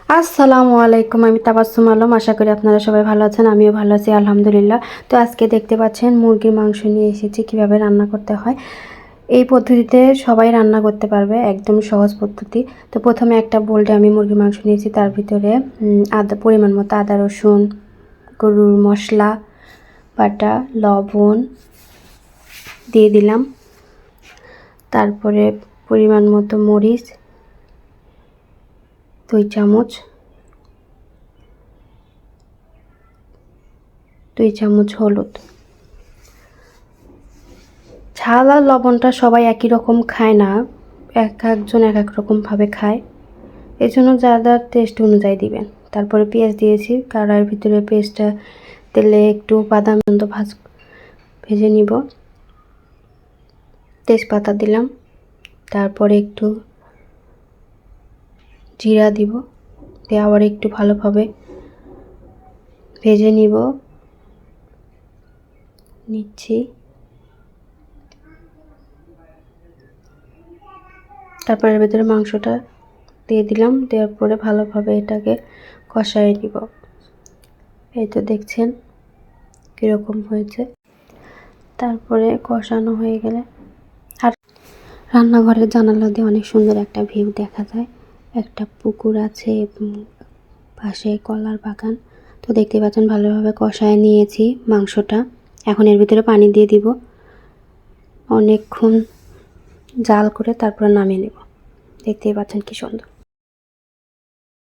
আসসালামু আলাইকুম, আমি তাবাসসুম আলম। আশা করি আপনারা সবাই ভালো আছেন, আমিও ভালো আছি আলহামদুলিল্লাহ। তো আজকে দেখতে পাচ্ছেন মুরগির মাংস নিয়ে এসেছি, কিভাবে রান্না করতে হয়। এই পদ্ধতিতে সবাই রান্না করতে পারবে, একদম সহজ পদ্ধতি। তো প্রথমে একটা বোলডে আমি মুরগির মাংস নিয়েছি, তার ভিতরে পরিমাণ মতো আদা রসুন, গরুর মশলা বাটা, লবণ দিয়ে দিলাম। তারপরে পরিমাণ মতো মরিচ 2 চামচ, 2 চামচ হলুদ। ঝাল আর লবণটা সবাই একই রকম খায় না, একজন এক এক রকমভাবে খায়, এই জন্য যার যার টেস্ট অনুযায়ী দিবেন। তারপরে পেঁয়াজ দিয়েছি কড়াইয়ের ভিতরে, পেঁয়াজটা তেলে একটু বাদামি পর্যন্ত ভেজে নিব। তেজপাতা দিলাম, তারপরে একটু জিরা দিব, দিয়ে আবার একটু ভালোভাবে ভেজে নিচ্ছি। তারপরে এর ভিতরে মাংসটা দিয়ে দিলাম, দেওয়ার পরে ভালোভাবে এটাকে কষায় নিব। এই তো দেখছেন কীরকম হয়েছে। তারপরে কষানো হয়ে গেলে, আর রান্নাঘরের জানালা দিয়ে অনেক সুন্দর একটা ভিউ দেখা যায়। একটা পুকুর আছে এবং পাশে কলার বাগান। তো দেখতে পাচ্ছেন ভালোভাবে কষায় নিয়েছি মাংসটা। এখন এর ভিতরে পানি দিয়ে দিব, অনেকক্ষণ জাল করে তারপর নামিয়ে নেব। দেখতেই পাচ্ছেন কি সুন্দর।